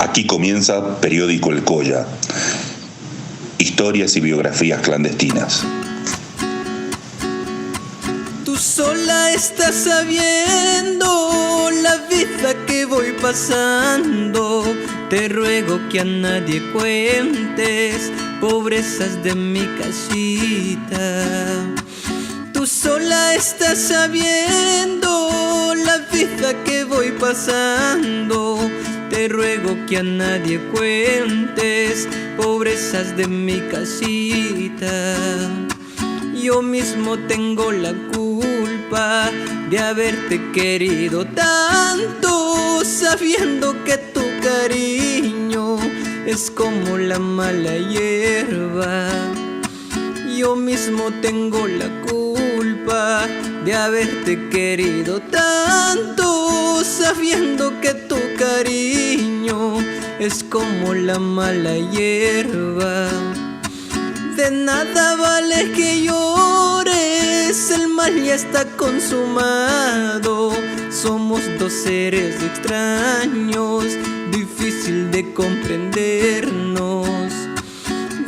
Aquí comienza Periódico El Colla. Historias y biografías clandestinas. Tú sola estás sabiendo la vida que voy pasando. Te ruego que a nadie cuentes pobrezas de mi casita. Tú sola estás sabiendo la vida que voy pasando. Te ruego que a nadie cuentes pobrezas de mi casita. Yo mismo tengo la culpa de haberte querido tanto, sabiendo que tu cariño es como la mala hierba. Yo mismo tengo la culpa de haberte querido tanto, sabiendo que tu cariño es como la mala hierba. De nada vale que llores, el mal ya está consumado. Somos dos seres extraños, difícil de comprendernos.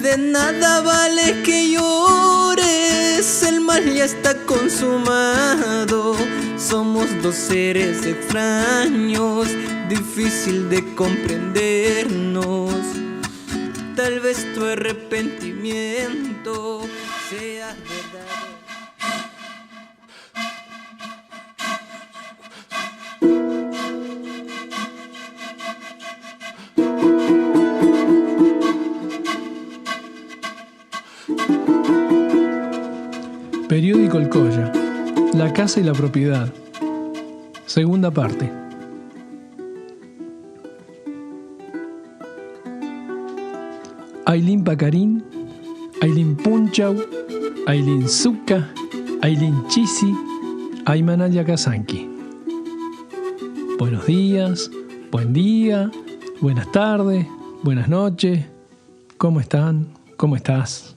De nada vale que llores, el mal ya está consumado. Somos dos seres extraños, difícil de comprendernos. Tal vez tu arrepentimiento sea verdad. Periódico El Colla, la casa y la propiedad. Segunda parte. Aylin Pacarín, Aylin Punchau, Aylin Zucca, Aylin Chisi, Aymanaya Kazanki. Buenos días, buen día, buenas tardes, buenas noches. ¿Cómo están? ¿Cómo estás?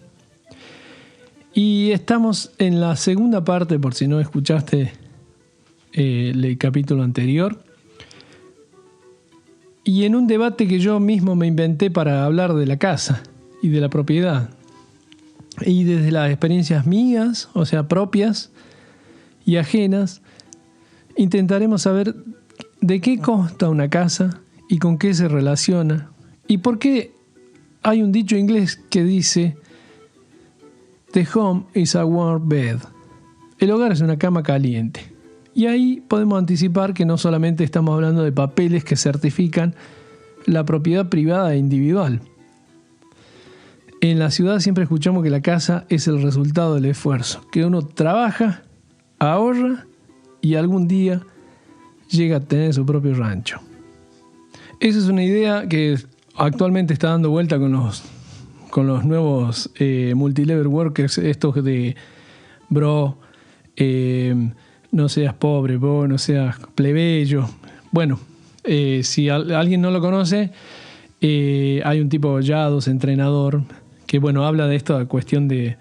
Y estamos en la segunda parte, por si no escuchaste el capítulo anterior. Y en un debate que yo mismo me inventé para hablar de la casa y de la propiedad. Y desde las experiencias mías, o sea, propias y ajenas, intentaremos saber de qué consta una casa y con qué se relaciona. Y por qué hay un dicho inglés que dice: The home is a warm bed. El hogar es una cama caliente. Y ahí podemos anticipar que no solamente estamos hablando de papeles que certifican la propiedad privada e individual. En la ciudad siempre escuchamos que la casa es el resultado del esfuerzo, que uno trabaja, ahorra y algún día llega a tener su propio rancho. Esa es una idea que actualmente está dando vuelta con los nuevos multilevel workers, estos de bro, no seas pobre, bro, no seas plebeyo. Bueno, si alguien no lo conoce, hay un tipo Yados, entrenador, que bueno, habla de esta cuestión de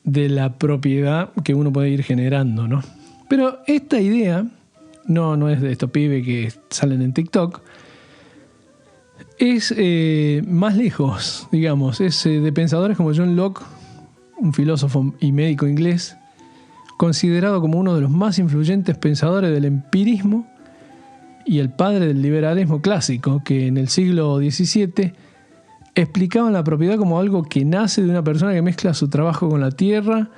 la propiedad que uno puede ir generando, ¿no? Pero esta idea no es de estos pibes que salen en TikTok. Es más lejos, digamos, es de pensadores como John Locke, un filósofo y médico inglés, considerado como uno de los más influyentes pensadores del empirismo y el padre del liberalismo clásico, que en el siglo XVII explicaban la propiedad como algo que nace de una persona que mezcla su trabajo con la tierra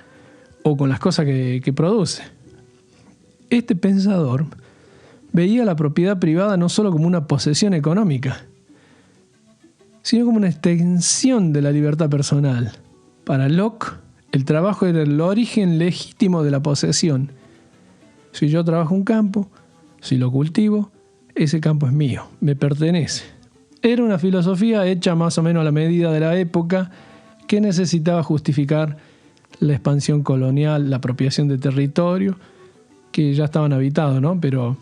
o con las cosas que produce. Este pensador veía la propiedad privada no solo como una posesión económica, sino como una extensión de la libertad personal. Para Locke, el trabajo era el origen legítimo de la posesión. Si yo trabajo un campo, si lo cultivo, ese campo es mío, me pertenece. Era una filosofía hecha más o menos a la medida de la época, que necesitaba justificar la expansión colonial, la apropiación de territorio, que ya estaban habitados, ¿no? Pero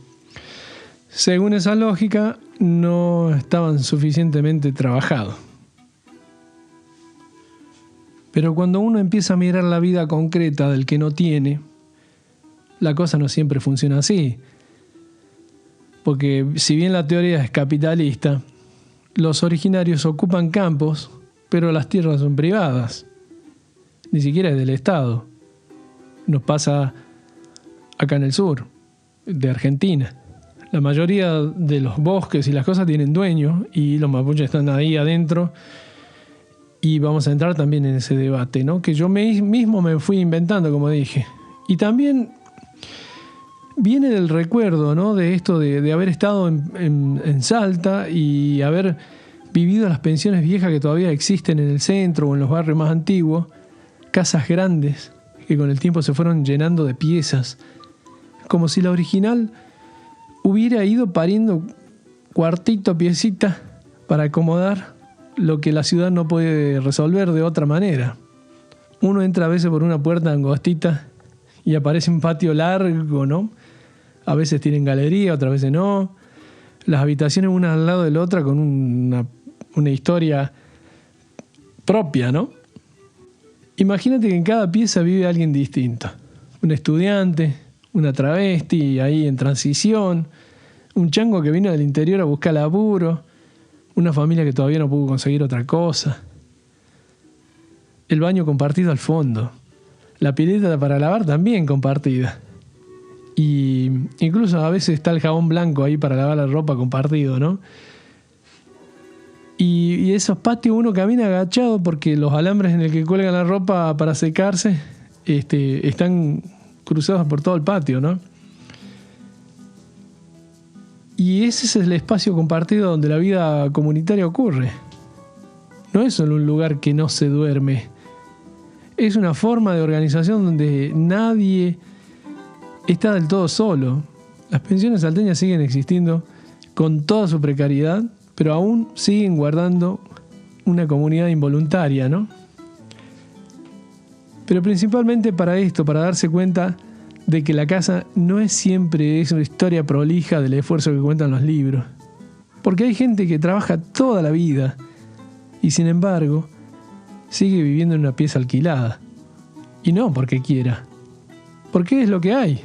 según esa lógica, no estaban suficientemente trabajados. Pero cuando uno empieza a mirar la vida concreta del que no tiene, la cosa no siempre funciona así. Porque si bien la teoría es capitalista, los originarios ocupan campos, pero las tierras son privadas. Ni siquiera es del Estado. Nos pasa acá en el sur de Argentina. La mayoría de los bosques y las cosas tienen dueños y los mapuches están ahí adentro. Y vamos a entrar también en ese debate, ¿no? Que yo mismo me fui inventando, como dije. Y también viene del recuerdo, ¿no? De esto de haber estado en Salta y haber vivido las pensiones viejas que todavía existen en el centro o en los barrios más antiguos. Casas grandes que con el tiempo se fueron llenando de piezas. Como si la original hubiera ido pariendo cuartito a piecita para acomodar lo que la ciudad no puede resolver de otra manera. Uno entra a veces por una puerta angostita y aparece un patio largo, ¿no? A veces tienen galería, otras veces no. Las habitaciones una al lado de la otra con una historia propia, ¿no? Imagínate que en cada pieza vive alguien distinto. Un estudiante, una travesti ahí en transición, un chango que vino del interior a buscar laburo, una familia que todavía no pudo conseguir otra cosa, el baño compartido al fondo, la pileta para lavar también compartida, y incluso a veces está el jabón blanco ahí para lavar la ropa compartido, ¿no? Y esos patios uno camina agachado porque los alambres en el que cuelgan la ropa para secarse están cruzados por todo el patio, ¿no? Y ese es el espacio compartido donde la vida comunitaria ocurre. No es solo un lugar que no se duerme. Es una forma de organización donde nadie está del todo solo. Las pensiones salteñas siguen existiendo con toda su precariedad, pero aún siguen guardando una comunidad involuntaria, ¿no? Pero principalmente para esto, para darse cuenta de que la casa no es siempre una historia prolija del esfuerzo que cuentan los libros. Porque hay gente que trabaja toda la vida y sin embargo sigue viviendo en una pieza alquilada. Y no porque quiera, porque es lo que hay.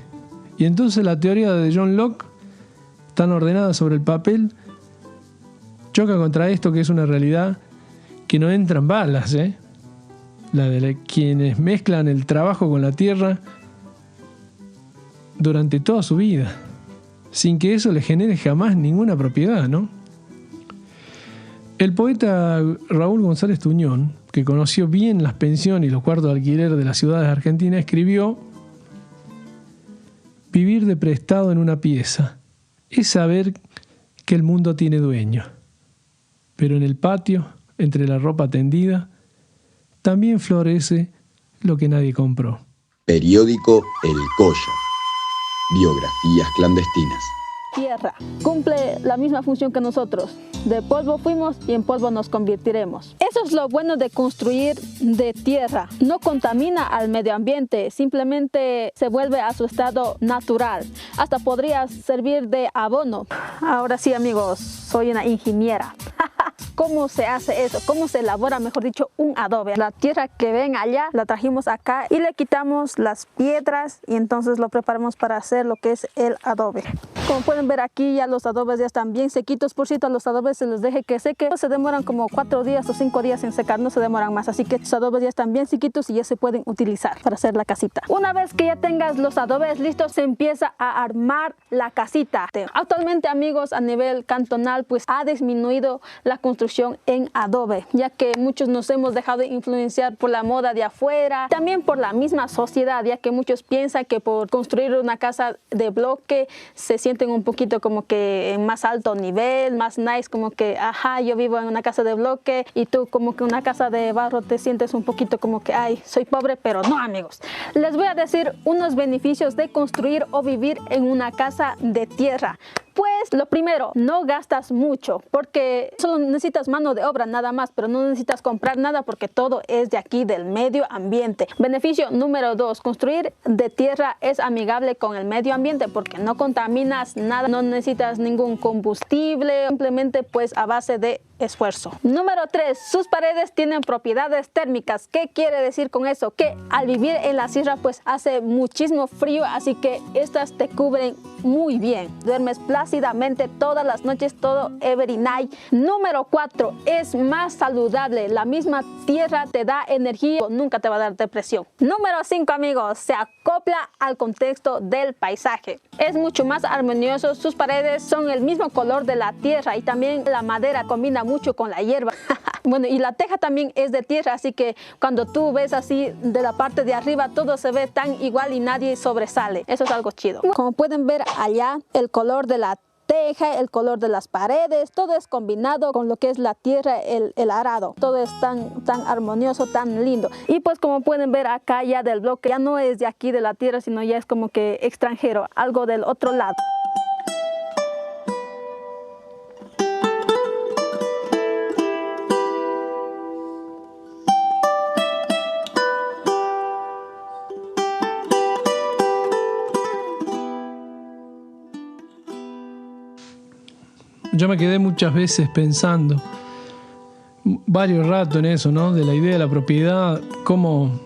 Y entonces la teoría de John Locke, tan ordenada sobre el papel, choca contra esto que es una realidad que no entran balas, la de quienes mezclan el trabajo con la tierra durante toda su vida, sin que eso les genere jamás ninguna propiedad, ¿no? El poeta Raúl González Tuñón, que conoció bien las pensiones y los cuartos de alquiler de las ciudades argentinas, escribió: vivir de prestado en una pieza es saber que el mundo tiene dueño, pero en el patio, entre la ropa tendida, también florece lo que nadie compró. Periódico El Colla. Biografías clandestinas. Tierra cumple la misma función que nosotros. De polvo fuimos y en polvo nos convertiremos. Eso es lo bueno de construir de tierra. No contamina al medio ambiente, simplemente se vuelve a su estado natural. Hasta podría servir de abono. Ahora sí, amigos, soy una ingeniera. ¿Cómo se hace eso? ¿Cómo se elabora, mejor dicho, un adobe? La tierra que ven allá la trajimos acá y le quitamos las piedras y entonces lo preparamos para hacer lo que es el adobe. Como pueden ver aquí, ya los adobes ya están bien sequitos. Por cierto, a los adobes se les deje que seque. Se demoran como 4 días o 5 días en secar, no se demoran más. Así que los adobes ya están bien sequitos y ya se pueden utilizar para hacer la casita. Una vez que ya tengas los adobes listos, se empieza a armar la casita. Actualmente, amigos, a nivel cantonal, pues ha disminuido la construcción en adobe, ya que muchos nos hemos dejado influenciar por la moda de afuera, también por la misma sociedad, ya que muchos piensan que por construir una casa de bloque se sienten un poquito como que en más alto nivel, más nice, como que ajá, yo vivo en una casa de bloque y tú como que una casa de barro te sientes un poquito como que ay, soy pobre, pero no, amigos. Les voy a decir unos beneficios de construir o vivir en una casa de tierra. Pues lo primero, no gastas mucho porque solo necesitas mano de obra nada más, pero no necesitas comprar nada porque todo es de aquí, del medio ambiente. Beneficio número 2, construir de tierra es amigable con el medio ambiente porque no contaminas nada, no necesitas ningún combustible, simplemente pues a base de esfuerzo. Número 3. Sus paredes tienen propiedades térmicas. ¿Qué quiere decir con eso? Que al vivir en la sierra pues hace muchísimo frío, así que estas te cubren muy bien. Duermes plácidamente todas las noches, todo every night. Número 4. Es más saludable. La misma tierra te da energía, nunca te va a dar depresión. Número 5, amigos. Se acopla al contexto del paisaje. Es mucho más armonioso. Sus paredes son el mismo color de la tierra y también la madera combina mucho con la hierba. Bueno, y la teja también es de tierra, así que cuando tú ves así de la parte de arriba, todo se ve tan igual y nadie sobresale. Eso es algo chido. Como pueden ver allá, el color de la teja, el color de las paredes, todo es combinado con lo que es la tierra, el arado. Todo es tan armonioso, tan lindo. Y pues como pueden ver acá ya del bloque, ya no es de aquí de la tierra, sino ya es como que extranjero, algo del otro lado. Yo me quedé muchas veces pensando, varios ratos en eso, ¿no? De la idea de la propiedad, cómo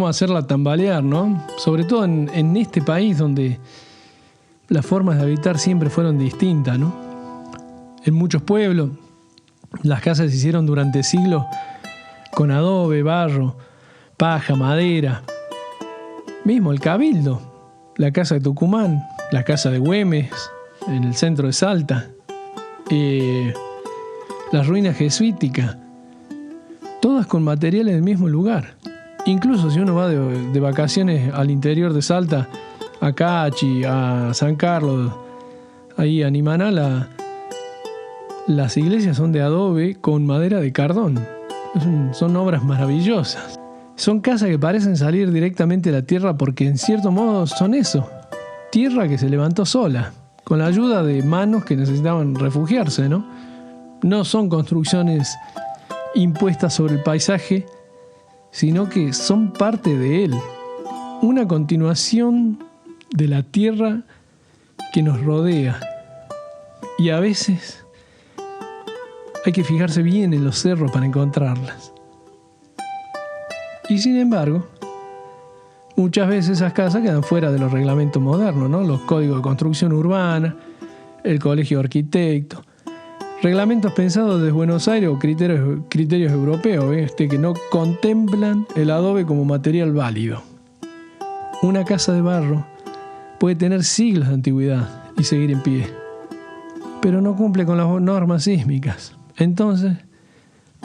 hacerla tambalear, ¿no? Sobre todo en este país donde las formas de habitar siempre fueron distintas, ¿no? En muchos pueblos, las casas se hicieron durante siglos con adobe, barro, paja, madera. Mismo el Cabildo, la casa de Tucumán, la casa de Güemes, en el centro de Salta. Las ruinas jesuíticas, todas con materiales del mismo lugar. Incluso si uno va de vacaciones al interior de Salta, a Cachi, a San Carlos, ahí a Nimaná, las iglesias son de adobe con madera de cardón. Son obras maravillosas. Son casas que parecen salir directamente de la tierra porque en cierto modo son eso, tierra que se levantó sola, con la ayuda de manos que necesitaban refugiarse, ¿no? No son construcciones impuestas sobre el paisaje, sino que son parte de él. Una continuación de la tierra que nos rodea. Y a veces hay que fijarse bien en los cerros para encontrarlas. Y sin embargo, muchas veces esas casas quedan fuera de los reglamentos modernos, ¿no? Los códigos de construcción urbana, el colegio de arquitectos, reglamentos pensados desde Buenos Aires o criterios europeos, que no contemplan el adobe como material válido. Una casa de barro puede tener siglos de antigüedad y seguir en pie, pero no cumple con las normas sísmicas. Entonces,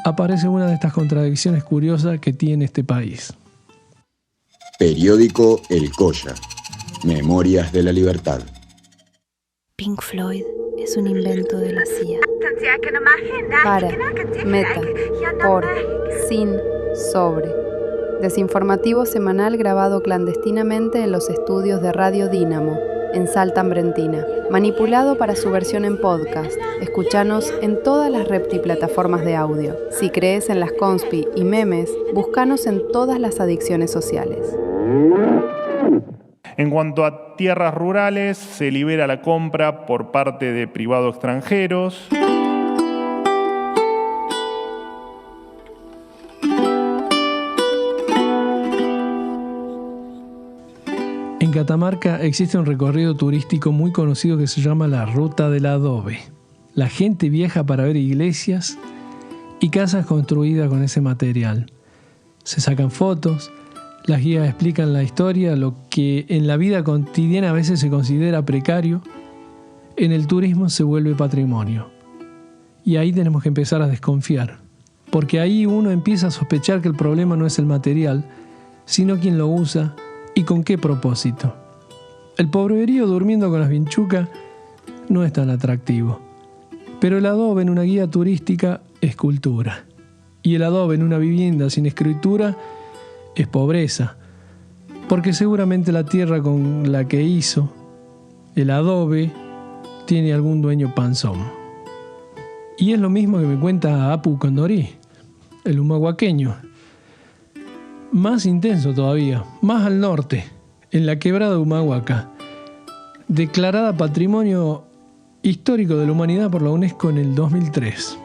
aparece una de estas contradicciones curiosas que tiene este país. Periódico El Colla. Memorias de la Libertad. Pink Floyd es un invento de la CIA. Para, meta, por, sin, sobre. Desinformativo semanal grabado clandestinamente en los estudios de Radio Dínamo, en Salta Ambrentina. Manipulado para su versión en podcast. Escúchanos en todas las reptiplataformas de audio. Si crees en las conspi y memes, búscanos en todas las adicciones sociales. En cuanto a tierras rurales, se libera la compra por parte de privados extranjeros. En Catamarca existe un recorrido turístico muy conocido que se llama la Ruta del Adobe. La gente viaja para ver iglesias y casas construidas con ese material. Se sacan fotos, las guías explican la historia, lo que en la vida cotidiana a veces se considera precario, en el turismo se vuelve patrimonio. Y ahí tenemos que empezar a desconfiar, porque ahí uno empieza a sospechar que el problema no es el material, sino quien lo usa y con qué propósito. El pobrerío durmiendo con las vinchucas no es tan atractivo, pero el adobe en una guía turística es cultura, y el adobe en una vivienda sin escritura es pobreza, porque seguramente la tierra con la que hizo el adobe tiene algún dueño panzón. Y es lo mismo que me cuenta Apu Condorí, el humahuaqueño. Más intenso todavía, más al norte, en la quebrada de Humahuaca, declarada Patrimonio Histórico de la Humanidad por la UNESCO en el 2003.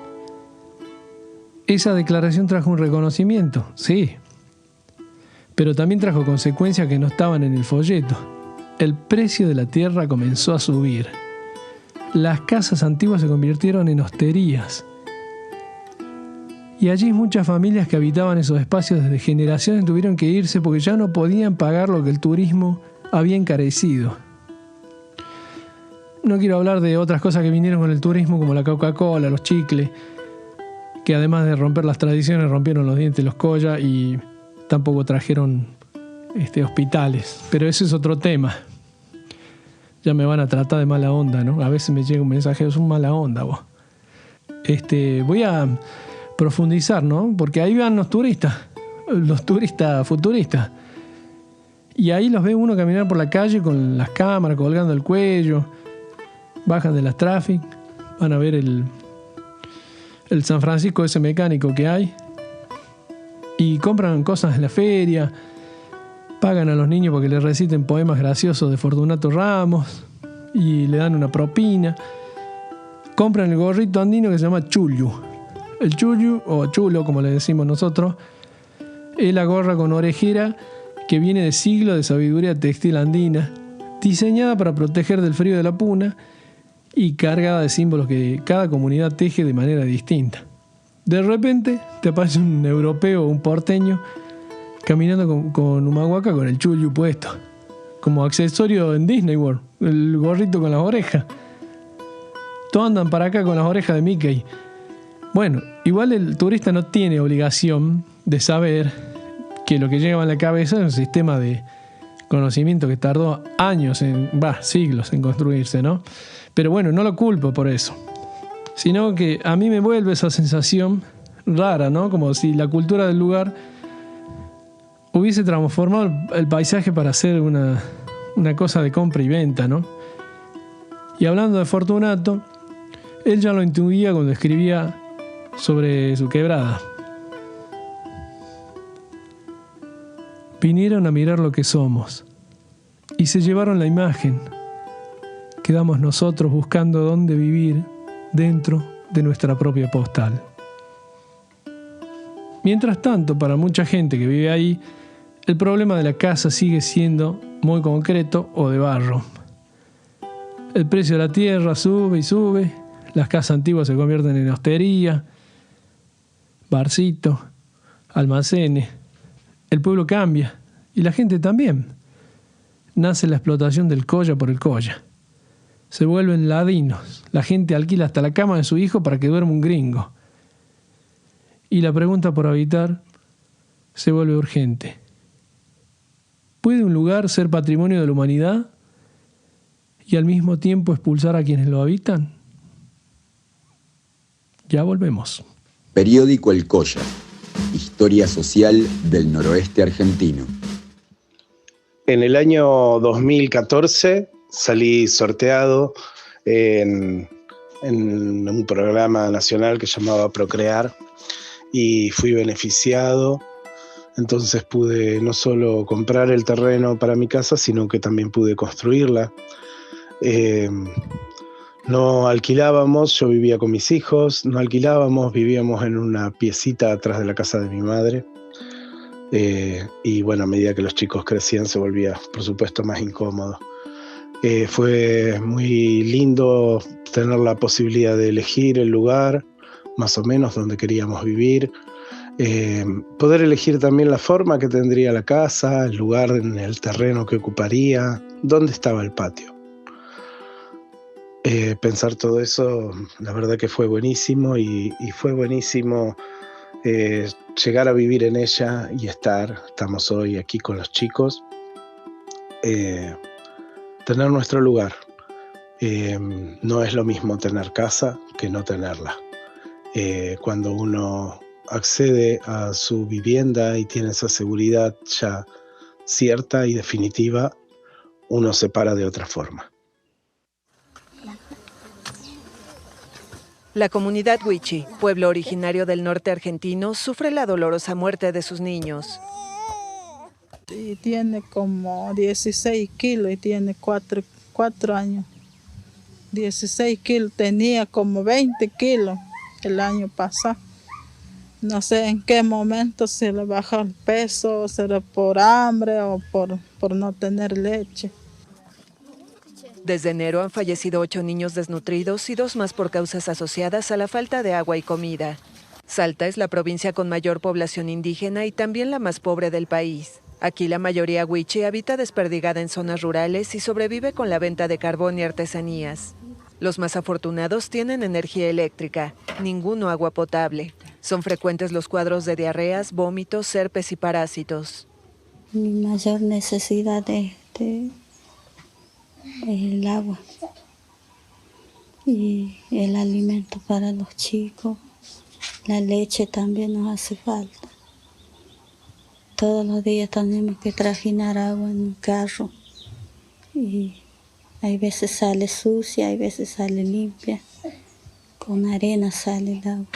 Esa declaración trajo un reconocimiento, sí, pero también trajo consecuencias que no estaban en el folleto. El precio de la tierra comenzó a subir. Las casas antiguas se convirtieron en hosterías. Y allí muchas familias que habitaban esos espacios desde generaciones tuvieron que irse porque ya no podían pagar lo que el turismo había encarecido. No quiero hablar de otras cosas que vinieron con el turismo, como la Coca-Cola, los chicles, que además de romper las tradiciones, rompieron los dientes los collas y tampoco trajeron hospitales. Pero ese es otro tema. Ya me van a tratar de mala onda, ¿no? A veces me llega un mensaje, es un mala onda, vos. Voy a profundizar, ¿no? Porque ahí van los turistas futuristas. Y ahí los ve uno caminar por la calle con las cámaras colgando el cuello. Bajan de las traffic, van a ver el San Francisco ese mecánico que hay. Y compran cosas en la feria. Pagan a los niños porque les reciten poemas graciosos de Fortunato Ramos. Y le dan una propina. Compran el gorrito andino que se llama chullu. El chullu, o chulo como le decimos nosotros, es la gorra con orejera que viene de siglos de sabiduría textil andina, diseñada para proteger del frío de la puna y cargada de símbolos que cada comunidad teje de manera distinta. De repente te aparece un europeo o un porteño caminando con Humahuaca con el chullu puesto, como accesorio en Disney World, el gorrito con las orejas. Todos andan para acá con las orejas de Mickey. Bueno, igual el turista no tiene obligación de saber que lo que lleva en la cabeza es un sistema de conocimiento que tardó años, siglos en construirse, ¿no? Pero bueno, no lo culpo por eso. Sino que a mí me vuelve esa sensación rara, ¿no? Como si la cultura del lugar hubiese transformado el paisaje para hacer una cosa de compra y venta, ¿no? Y hablando de Fortunato, él ya lo intuía cuando escribía sobre su quebrada. Vinieron a mirar lo que somos y se llevaron la imagen. Quedamos nosotros buscando dónde vivir dentro de nuestra propia postal. Mientras tanto, para mucha gente que vive ahí, el problema de la casa sigue siendo muy concreto o de barro. El precio de la tierra sube y sube, las casas antiguas se convierten en hostería, barcitos, almacenes. El pueblo cambia y la gente también. Nace la explotación del colla por el colla. Se vuelven ladinos. La gente alquila hasta la cama de su hijo para que duerma un gringo. Y la pregunta por habitar se vuelve urgente. ¿Puede un lugar ser patrimonio de la humanidad y al mismo tiempo expulsar a quienes lo habitan? Ya volvemos. Periódico El Colla. Historia social del noroeste argentino. En el año 2014 salí sorteado en un programa nacional que llamaba Procrear y fui beneficiado. Entonces pude no solo comprar el terreno para mi casa, sino que también pude construirla. No alquilábamos, yo vivía con mis hijos, no alquilábamos, vivíamos en una piecita atrás de la casa de mi madre. Y bueno, a medida que los chicos crecían se volvía, por supuesto, más incómodo. Fue muy lindo tener la posibilidad de elegir el lugar, más o menos donde queríamos vivir. Poder elegir también la forma que tendría la casa, el lugar en el terreno que ocuparía, dónde estaba el patio. Pensar todo eso, la verdad que fue buenísimo y fue buenísimo llegar a vivir en ella y estamos hoy aquí con los chicos, tener nuestro lugar. No es lo mismo tener casa que no tenerla. Cuando uno accede a su vivienda y tiene esa seguridad ya cierta y definitiva, uno se para de otra forma. La comunidad Huichi, pueblo originario del norte argentino, sufre la dolorosa muerte de sus niños. Y tiene como 16 kilos y tiene 4 años. 16 kilos, tenía como 20 kilos el año pasado. No sé en qué momento se le baja el peso, será por hambre o por no tener leche. Desde enero han fallecido 8 niños desnutridos y 2 más por causas asociadas a la falta de agua y comida. Salta es la provincia con mayor población indígena y también la más pobre del país. Aquí la mayoría huiche habita desperdigada en zonas rurales y sobrevive con la venta de carbón y artesanías. Los más afortunados tienen energía eléctrica, ninguno agua potable. Son frecuentes los cuadros de diarreas, vómitos, herpes y parásitos. Mi mayor necesidad es el agua y el alimento para los chicos. La leche también nos hace falta. Todos los días tenemos que trajinar agua en un carro y hay veces sale sucia, hay veces sale limpia. Con arena sale el agua.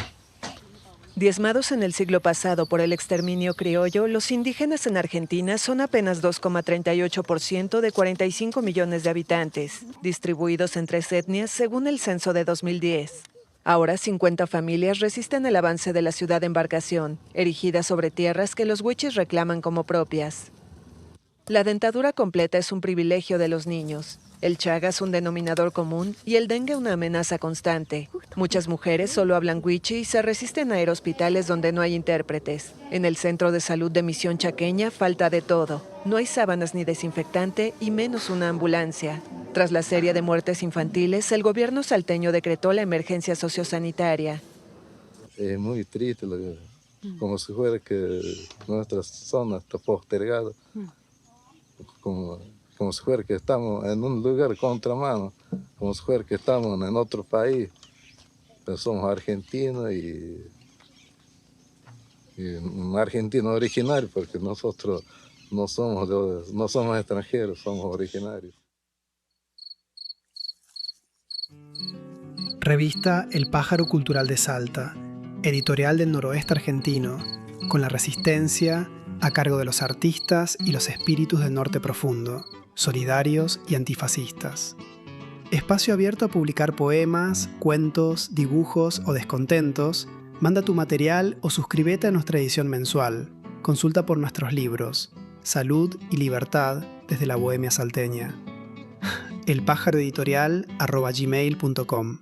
Diezmados en el siglo pasado por el exterminio criollo, los indígenas en Argentina son apenas 2,38% de 45 millones de habitantes, distribuidos en 3 etnias según el censo de 2010. Ahora 50 familias resisten el avance de la ciudad de embarcación, erigida sobre tierras que los huichis reclaman como propias. La dentadura completa es un privilegio de los niños. El chagas un denominador común y el dengue una amenaza constante. Muchas mujeres solo hablan huichi y se resisten a ir a hospitales donde no hay intérpretes. En el Centro de Salud de Misión Chaqueña falta de todo. No hay sábanas ni desinfectante y menos una ambulancia. Tras la serie de muertes infantiles, el gobierno salteño decretó la emergencia sociosanitaria. Es muy triste, como si fuera que nuestra zona está postergada. Como si fuera que estamos en un lugar contramano, como si fuera que estamos en otro país. Pero somos argentinos y un argentino originario, porque nosotros no somos extranjeros, somos originarios. Revista El Pájaro Cultural de Salta, editorial del noroeste argentino, con la resistencia a cargo de los artistas y los espíritus del norte profundo, solidarios y antifascistas. Espacio abierto a publicar poemas, cuentos, dibujos o descontentos. Manda tu material o suscríbete a nuestra edición mensual. Consulta por nuestros libros Salud y Libertad desde la Bohemia salteña. elpajaroeditorial@gmail.com.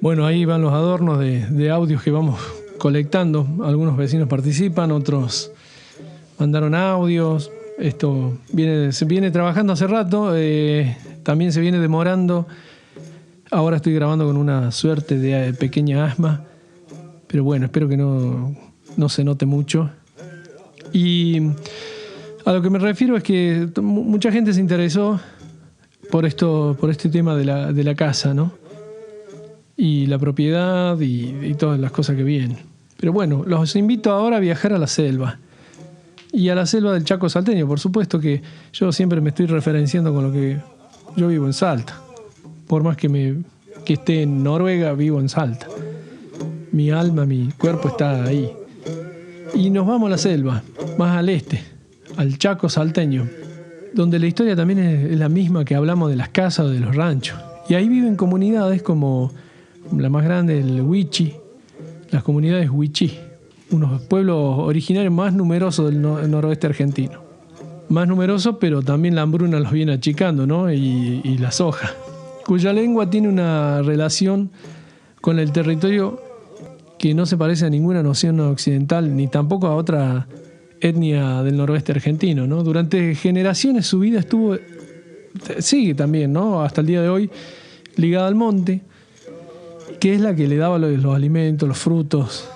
Bueno, ahí van los adornos de audios que vamos colectando. Algunos vecinos participan, otros mandaron audios. Esto se viene trabajando hace rato, también se viene demorando. Ahora estoy grabando con una suerte de pequeña asma, pero bueno, espero que no se note mucho. Y a lo que me refiero es que mucha gente se interesó por este tema de la casa, ¿no? Y la propiedad y todas las cosas que vienen. Pero bueno, los invito ahora a viajar a la selva. Y a la selva del Chaco salteño, por supuesto que yo siempre me estoy referenciando con lo que yo vivo en Salta. Por más que esté en Noruega, vivo en Salta. Mi alma, mi cuerpo está ahí. Y nos vamos a la selva, más al este, al Chaco salteño, donde la historia también es la misma que hablamos de las casas o de los ranchos. Y ahí viven comunidades como la más grande, el Huichi, las comunidades Huichi, unos pueblos originarios más numerosos del noroeste argentino. Más numerosos, pero también la hambruna los viene achicando, ¿no? Y la soja, cuya lengua tiene una relación con el territorio que no se parece a ninguna noción occidental, ni tampoco a otra etnia del noroeste argentino, ¿no? Durante generaciones su vida sigue también, ¿no? Hasta el día de hoy, ligada al monte, que es la que le daba los alimentos, los frutos,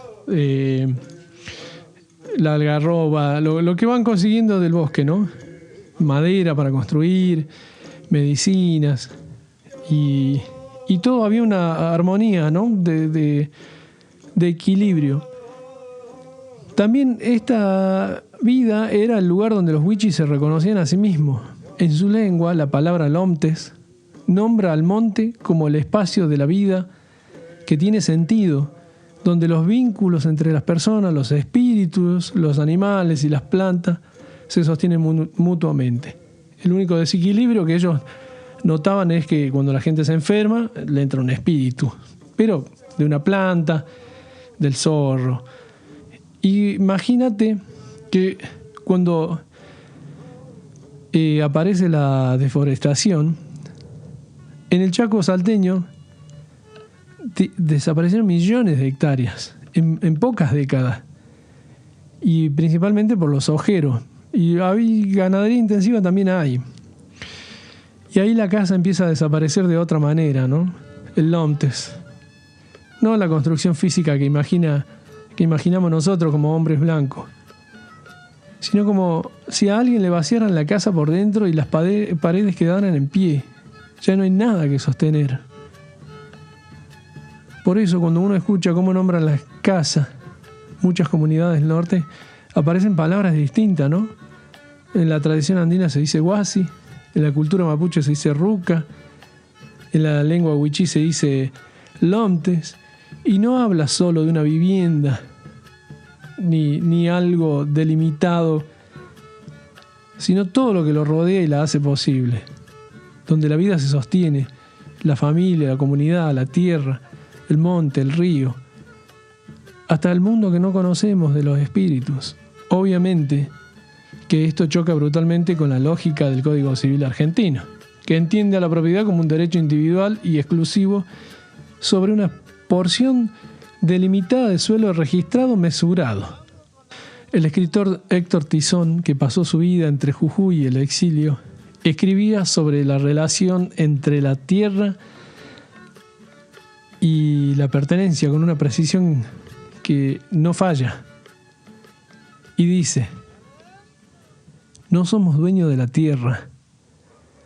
la algarroba, lo que van consiguiendo del bosque, ¿no? Madera para construir, medicinas, y todo había una armonía, ¿no? de equilibrio. También esta vida era el lugar donde los huichis se reconocían a sí mismos. En su lengua, la palabra Lomtes nombra al monte como el espacio de la vida que tiene sentido, donde los vínculos entre las personas, los espíritus, los animales y las plantas se sostienen mutuamente. El único desequilibrio que ellos notaban es que cuando la gente se enferma, le entra un espíritu, pero de una planta, del zorro. Y imagínate que cuando aparece la deforestación, en el Chaco salteño desaparecieron millones de hectáreas en pocas décadas, y principalmente por los ojeros. Y ganadería intensiva también hay. Y ahí la casa empieza a desaparecer de otra manera, ¿no? El Lomtes. No la construcción física que imaginamos nosotros como hombres blancos, sino como si a alguien le vaciaran la casa por dentro y las paredes quedaran en pie. Ya no hay nada que sostener. Por eso, cuando uno escucha cómo nombran las casas, muchas comunidades del norte, aparecen palabras distintas, ¿no? En la tradición andina se dice huasi, en la cultura mapuche se dice ruca, en la lengua huichí se dice lomtes, y no habla solo de una vivienda, ni algo delimitado, sino todo lo que lo rodea y la hace posible, donde la vida se sostiene, la familia, la comunidad, la tierra, el monte, el río, hasta el mundo que no conocemos de los espíritus. Obviamente que esto choca brutalmente con la lógica del Código Civil argentino, que entiende a la propiedad como un derecho individual y exclusivo sobre una porción delimitada de suelo registrado mesurado. El escritor Héctor Tizón, que pasó su vida entre Jujuy y el exilio, escribía sobre la relación entre la tierra y la pertenencia con una precisión que no falla. Y dice: no somos dueños de la tierra,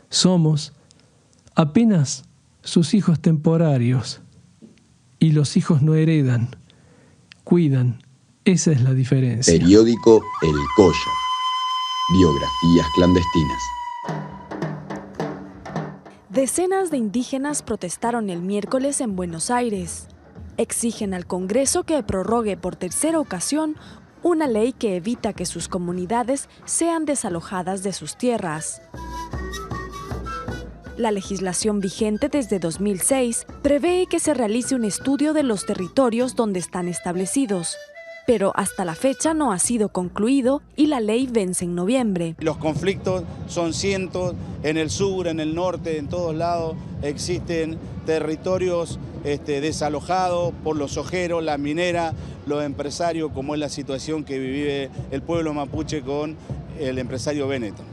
somos apenas sus hijos temporarios, y los hijos no heredan, cuidan. Esa es la diferencia. Periódico El Colla. Biografías clandestinas. Decenas de indígenas protestaron el miércoles en Buenos Aires. Exigen al Congreso que prorrogue por tercera ocasión una ley que evita que sus comunidades sean desalojadas de sus tierras. La legislación vigente desde 2006 prevé que se realice un estudio de los territorios donde están establecidos, pero hasta la fecha no ha sido concluido y la ley vence en noviembre. Los conflictos son cientos, en el sur, en el norte, en todos lados existen territorios desalojados por los ojeros, la minera, los empresarios, como es la situación que vive el pueblo mapuche con el empresario Benetton.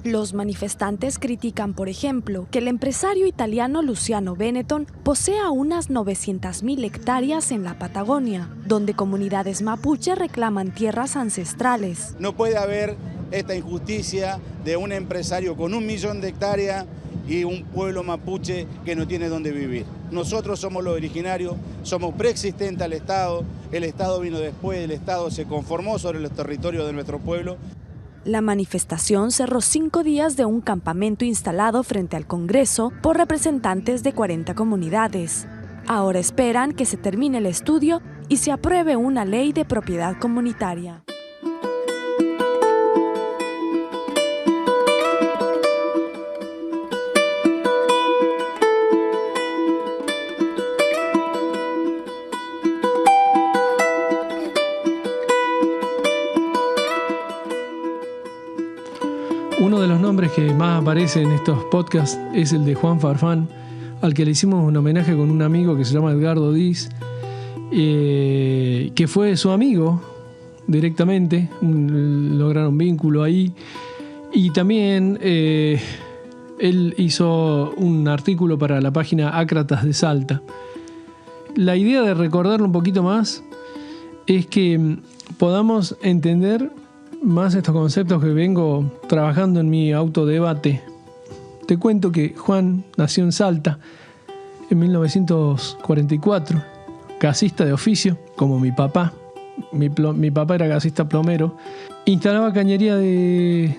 Los manifestantes critican, por ejemplo, que el empresario italiano Luciano Benetton posea unas 900.000 hectáreas en la Patagonia, donde comunidades mapuche reclaman tierras ancestrales. No puede haber esta injusticia de un empresario con 1 millón de hectáreas y un pueblo mapuche que no tiene dónde vivir. Nosotros somos los originarios, somos preexistentes al Estado, el Estado vino después, el Estado se conformó sobre los territorios de nuestro pueblo. La manifestación cerró 5 días de un campamento instalado frente al Congreso por representantes de 40 comunidades. Ahora esperan que se termine el estudio y se apruebe una ley de propiedad comunitaria. Uno de los nombres que más aparece en estos podcasts es el de Juan Farfán, al que le hicimos un homenaje con un amigo que se llama Edgardo Diz, que fue su amigo directamente, lograron vínculo ahí. Y también él hizo un artículo para la página Ácratas de Salta. La idea de recordarlo un poquito más es que podamos entender más estos conceptos que vengo trabajando en mi autodebate. Te cuento que Juan nació en Salta en 1944, gasista de oficio, como mi papá. Mi papá era gasista plomero. Instalaba cañería de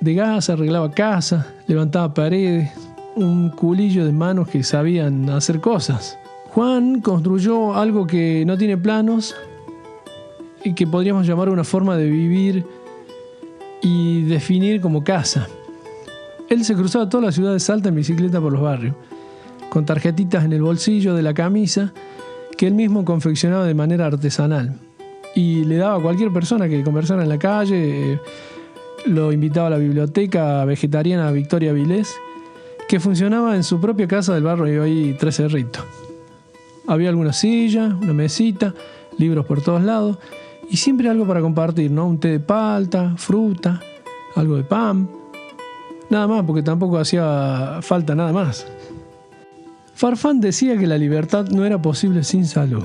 de gas, arreglaba casa, levantaba paredes, un culillo de manos que sabían hacer cosas. Juan construyó algo que no tiene planos y que podríamos llamar una forma de vivir y definir como casa. Él se cruzaba toda la ciudad de Salta en bicicleta por los barrios, con tarjetitas en el bolsillo de la camisa que él mismo confeccionaba de manera artesanal. Y le daba a cualquier persona que conversara en la calle, lo invitaba a la biblioteca vegetariana Victoria Vilés, que funcionaba en su propia casa del barrio ahí Tres Cerritos. Había alguna silla, una mesita, libros por todos lados y siempre algo para compartir, ¿no? Un té de palta, fruta, algo de pan. Nada más, porque tampoco hacía falta nada más. Farfán decía que la libertad no era posible sin salud.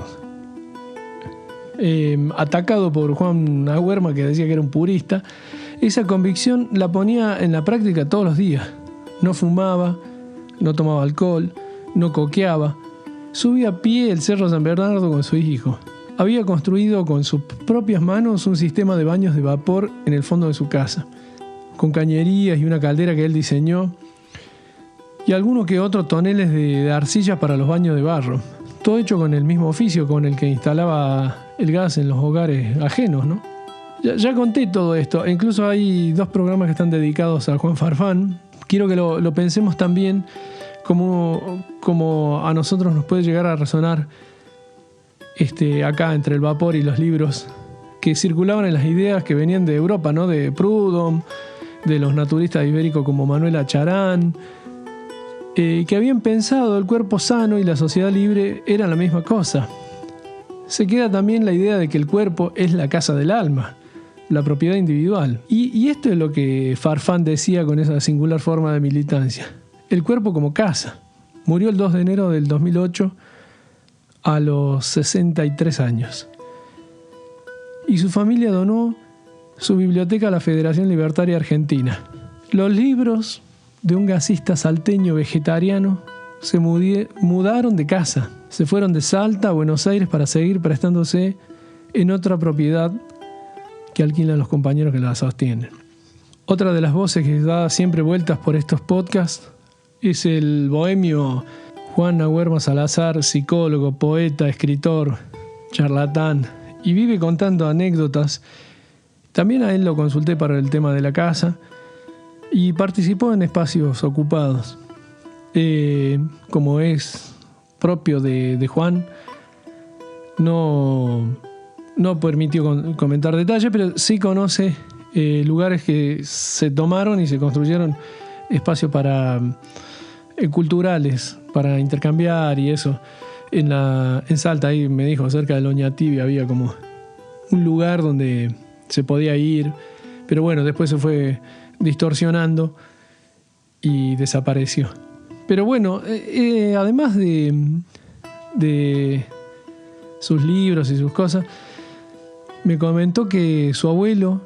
Atacado por Juan Agüerma, que decía que era un purista, esa convicción la ponía en la práctica todos los días. No fumaba, no tomaba alcohol, no coqueaba. Subía a pie el Cerro San Bernardo con su hijo. Había construido con sus propias manos un sistema de baños de vapor en el fondo de su casa, con cañerías y una caldera que él diseñó, y algunos que otros toneles de arcillas para los baños de barro. Todo hecho con el mismo oficio con el que instalaba el gas en los hogares ajenos, ¿no? Ya conté todo esto. Incluso hay 2 programas que están dedicados a Juan Farfán. Quiero que lo pensemos también como a nosotros nos puede llegar a resonar acá entre el vapor y los libros que circulaban en las ideas que venían de Europa, ¿no? De Proudhon, de los naturistas ibéricos como Manuel Acharán, que habían pensado el cuerpo sano y la sociedad libre eran la misma cosa. Se queda también la idea de que el cuerpo es la casa del alma, la propiedad individual. Y esto es lo que Farfán decía con esa singular forma de militancia. El cuerpo como casa. Murió el 2 de enero del 2008 a los 63 años. Y su familia donó su biblioteca a la Federación Libertaria Argentina. Los libros de un gasista salteño vegetariano se mudaron de casa. Se fueron de Salta a Buenos Aires para seguir prestándose en otra propiedad que alquilan los compañeros que la sostienen. Otra de las voces que da siempre vueltas por estos podcasts es el bohemio Juan Agüerma Salazar, psicólogo, poeta, escritor, charlatán, y vive contando anécdotas. También a él lo consulté para el tema de la casa y participó en espacios ocupados. Como es propio de Juan, no permitió comentar detalles, pero sí conoce lugares que se tomaron y se construyeron espacios culturales para intercambiar y eso. En Salta, ahí me dijo, cerca de Oñativi había como un lugar donde se podía ir, pero bueno, después se fue distorsionando y desapareció. Pero bueno, además de sus libros y sus cosas, me comentó que su abuelo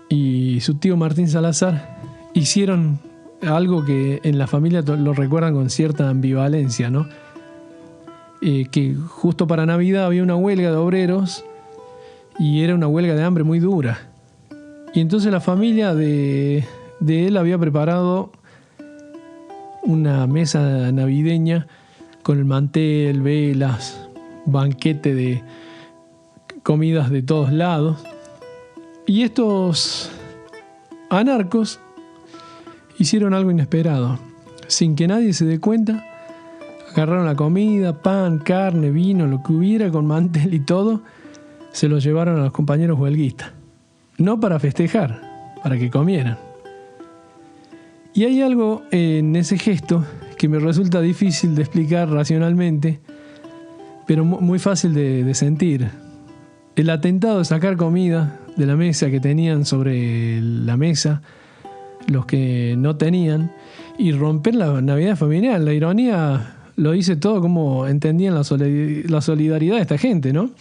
y su tío Martín Salazar hicieron algo que en la familia lo recuerdan con cierta ambivalencia, ¿no? Que justo para Navidad había una huelga de obreros y era una huelga de hambre muy dura. Y entonces la familia de él había preparado una mesa navideña con el mantel, velas, banquete de comidas de todos lados. Y estos anarcos hicieron algo inesperado. Sin que nadie se dé cuenta, agarraron la comida, pan, carne, vino, lo que hubiera con mantel y todo, se lo llevaron a los compañeros huelguistas. No para festejar, para que comieran. Y hay algo en ese gesto que me resulta difícil de explicar racionalmente, pero muy fácil de sentir. El atentado de sacar comida de la mesa que tenían sobre la mesa, los que no tenían, y romper la Navidad familiar. La ironía lo dice todo, como entendían la solidaridad de esta gente, ¿no?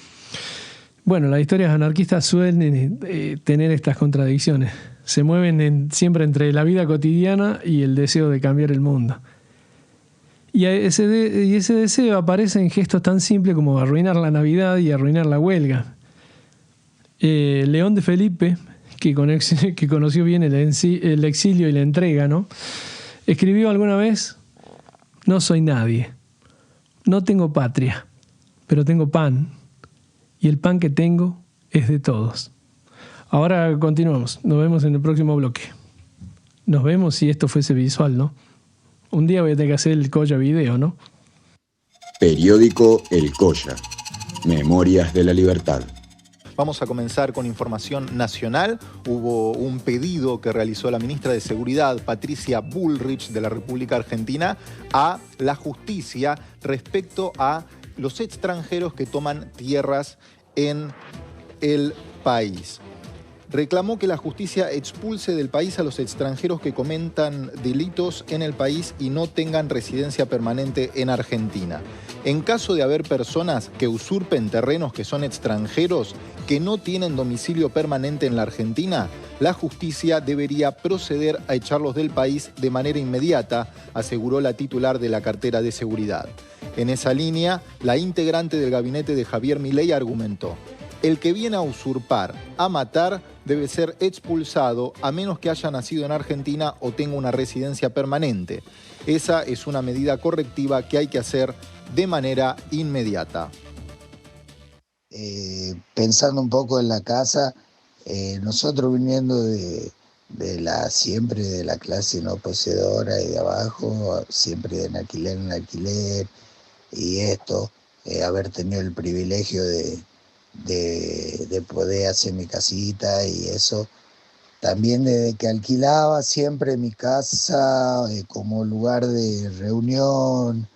Bueno, las historias anarquistas suelen tener estas contradicciones. Se mueven siempre entre la vida cotidiana y el deseo de cambiar el mundo. Y ese deseo aparece en gestos tan simples como arruinar la Navidad y arruinar la huelga. León de Felipe, que conoció bien el exilio y la entrega, ¿no? Escribió alguna vez: no soy nadie, no tengo patria, pero tengo pan, y el pan que tengo es de todos. Ahora continuamos, nos vemos en el próximo bloque. Nos vemos si esto fuese visual, ¿no? Un día voy a tener que hacer el Colla video, ¿no? Periódico El Colla. Memorias de la Libertad. Vamos a comenzar con información nacional. Hubo un pedido que realizó la ministra de Seguridad, Patricia Bullrich, de la República Argentina, a la justicia respecto a los extranjeros que toman tierras en el país. Reclamó que la justicia expulse del país a los extranjeros que cometan delitos en el país y no tengan residencia permanente en Argentina. En caso de haber personas que usurpen terrenos que son extranjeros, que no tienen domicilio permanente en la Argentina, la justicia debería proceder a echarlos del país de manera inmediata, aseguró la titular de la cartera de seguridad. En esa línea, la integrante del gabinete de Javier Milei argumentó: el que viene a usurpar, a matar, debe ser expulsado a menos que haya nacido en Argentina o tenga una residencia permanente. Esa es una medida correctiva que hay que hacer de manera inmediata. Pensando un poco en la casa, nosotros viniendo siempre de la clase no poseedora y de abajo, siempre de alquiler en alquiler, y haber tenido el privilegio de poder hacer mi casita y eso. También desde que alquilaba siempre mi casa como lugar de reunión,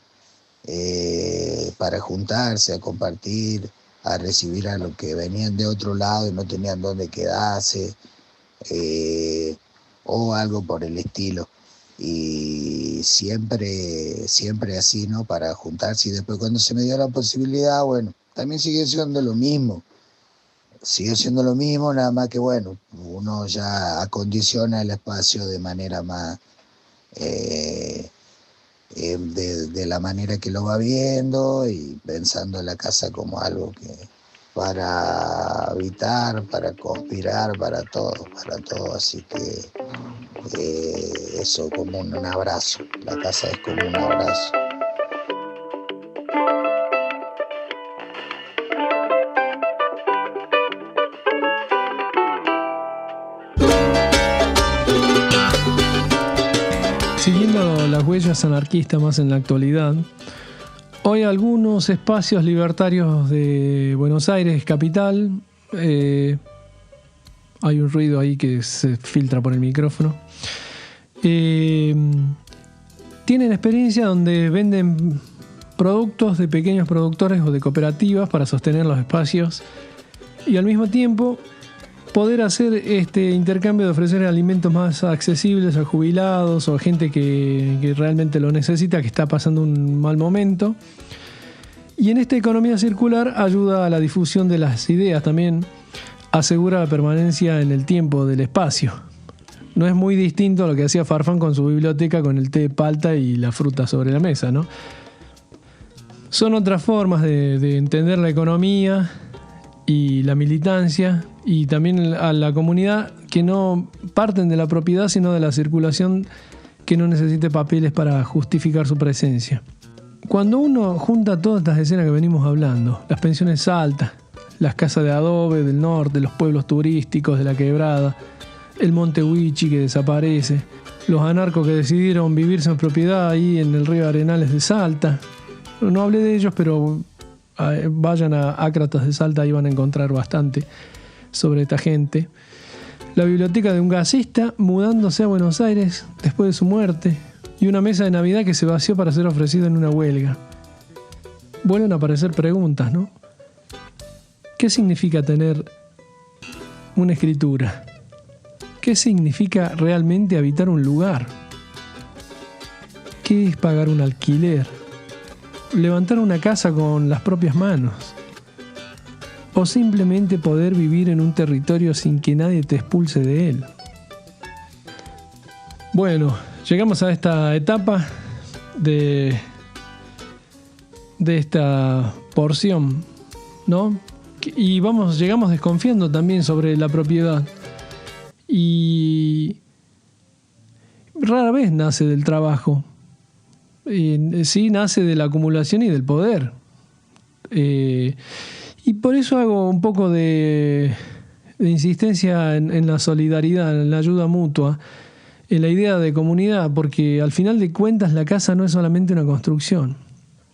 para juntarse, a compartir, a recibir a los que venían de otro lado y no tenían dónde quedarse, o algo por el estilo. Y siempre así, ¿no? Para juntarse. Y después, cuando se me dio la posibilidad, bueno, también sigue siendo lo mismo. Sigue siendo lo mismo, nada más que, bueno, uno ya acondiciona el espacio de manera más, de la manera que lo va viendo y pensando en la casa como algo que para habitar, para conspirar, para todo. Así que eso, como un abrazo. La casa es como un abrazo. Siguiendo las huellas anarquistas más en la actualidad, hoy algunos espacios libertarios de Buenos Aires, capital, hay un ruido ahí que se filtra por el micrófono, tienen experiencia donde venden productos de pequeños productores o de cooperativas para sostener los espacios y al mismo tiempo poder hacer este intercambio de ofrecer alimentos más accesibles a jubilados o a gente que realmente lo necesita, que está pasando un mal momento. Y en esta economía circular ayuda a la difusión de las ideas también, asegura la permanencia en el tiempo del espacio. No es muy distinto a lo que hacía Farfán con su biblioteca, con el té de palta y la fruta sobre la mesa, ¿no? Son otras formas de entender la economía y la militancia, y también a la comunidad, que no parten de la propiedad sino de la circulación, que no necesite papeles para justificar su presencia. Cuando uno junta todas estas escenas que venimos hablando, las pensiones altas, las casas de adobe del norte, los pueblos turísticos de la quebrada, el Monte Huichi que desaparece, los anarcos que decidieron vivirse en propiedad ahí en el río Arenales de Salta, no hablé de ellos, pero vayan a Ácratas de Salta, ahí van a encontrar bastante sobre esta gente. La biblioteca de un gasista mudándose a Buenos Aires después de su muerte, y una mesa de Navidad que se vació para ser ofrecida en una huelga. Vuelven a aparecer preguntas, ¿no? ¿Qué significa tener una escritura? ¿Qué significa realmente habitar un lugar? ¿Qué es pagar un alquiler? ¿Levantar una casa con las propias manos? ¿O simplemente poder vivir en un territorio sin que nadie te expulse de él? Bueno, llegamos a esta etapa de esta porción, ¿no? Y llegamos desconfiando también sobre la propiedad. y rara vez nace del trabajo. Sí nace de la acumulación y del poder. Y por eso hago un poco de insistencia en la solidaridad, en la ayuda mutua, en la idea de comunidad, porque al final de cuentas la casa no es solamente una construcción.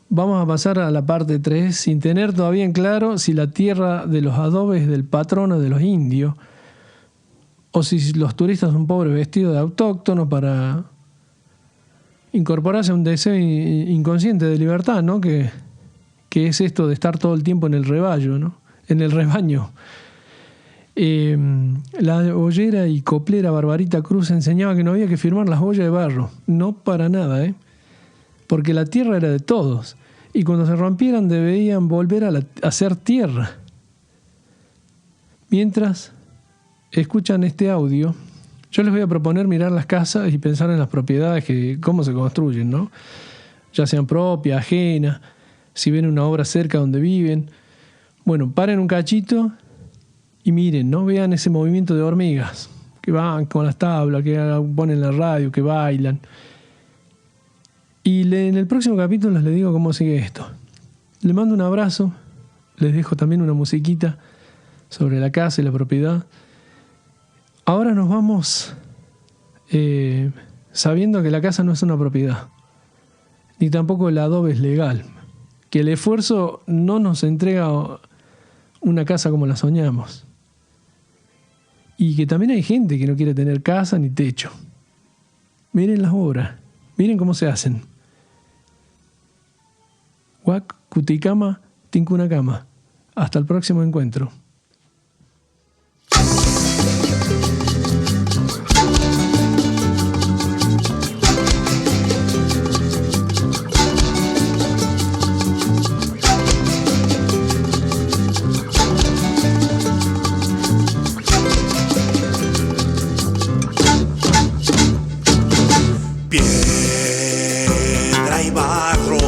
Vamos a pasar a la parte 3 sin tener todavía en claro si la tierra de los adobes del patrono de los indios o si los turistas son pobres vestidos de autóctonos para incorporarse a un deseo inconsciente de libertad, ¿no? Que es esto de estar todo el tiempo en el rebaño, ¿no? En el rebaño. La ollera y coplera Barbarita Cruz enseñaba que no había que firmar las ollas de barro. No para nada, porque la tierra era de todos. Y cuando se rompieran debían volver a ser tierra. Mientras escuchan este audio, yo les voy a proponer mirar las casas y pensar en las propiedades, cómo se construyen, ¿no? Ya sean propias, ajenas, si ven una obra cerca donde viven. Bueno, paren un cachito y miren, ¿no? Vean ese movimiento de hormigas que van con las tablas, que ponen la radio, que bailan. Y en el próximo capítulo les digo cómo sigue esto. Les mando un abrazo, les dejo también una musiquita sobre la casa y la propiedad. Ahora nos vamos sabiendo que la casa no es una propiedad, ni tampoco el adobe es legal, que el esfuerzo no nos entrega una casa como la soñamos, y que también hay gente que no quiere tener casa ni techo. Miren las obras, miren cómo se hacen. Huac, Cuticama, Tincunacama. Hasta el próximo encuentro. Piedra y barro,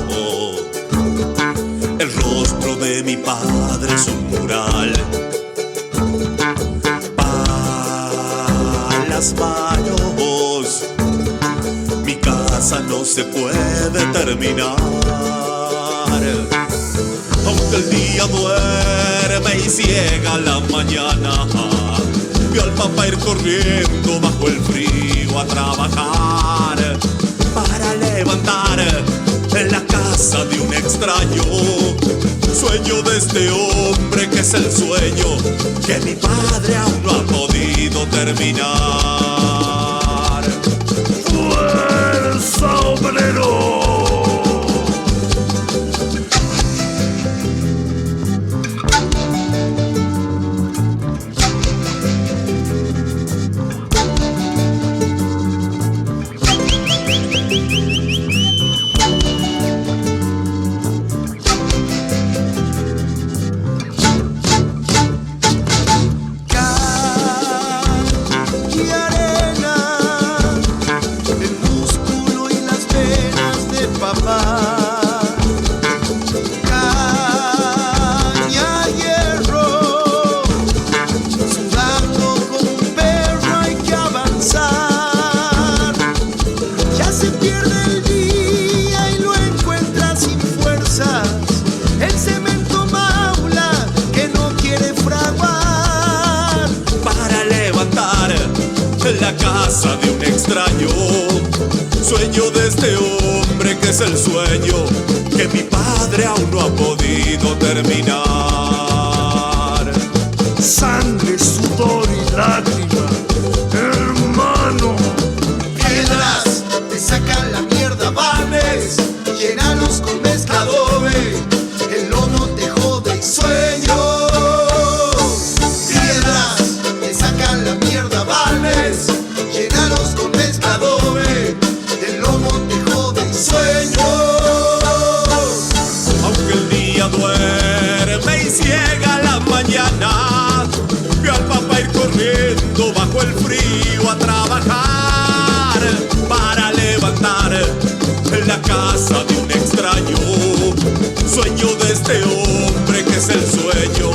el rostro de mi padre es un mural. Para las manos, mi casa no se puede terminar. Aunque el día duerme y ciega la mañana, vio al papá ir corriendo bajo el frío a trabajar para levantar la casa de un extraño. Sueño de este hombre que es el sueño que mi padre aún no ha podido terminar. ¡Fuerza, obrero! La casa de un extraño, sueño de este hombre que es el sueño que mi padre aún no ha podido terminar. Sangre, sudor y lágrima, hermano. Piedras te sacan la mierda, vales, llenalos con mezcla adobe, el lomo te jode y sueño. Piedras te sacan la mierda, vales, llenalos con mezcla adobe, el lomo te jode y sueño. Aunque el día duerme y ciega la mañana, vio al papá ir corriendo bajo el frío a trabajar para levantar la casa de un extraño. Sueño de este hombre que es el sueño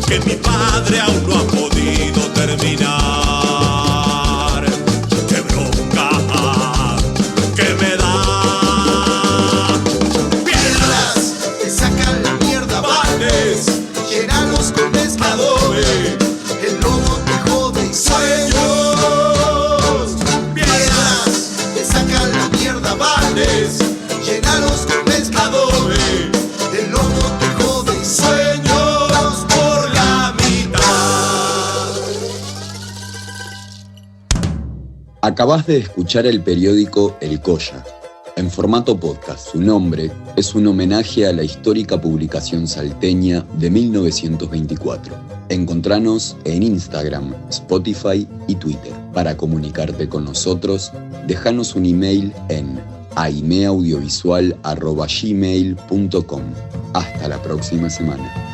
que mi padre aún no ha podido terminar. Acabás de escuchar el periódico El Colla, en formato podcast. Su nombre es un homenaje a la histórica publicación salteña de 1924. Encontranos en Instagram, Spotify y Twitter. Para comunicarte con nosotros, déjanos un email en aimeaudiovisual@gmail.com. Hasta la próxima semana.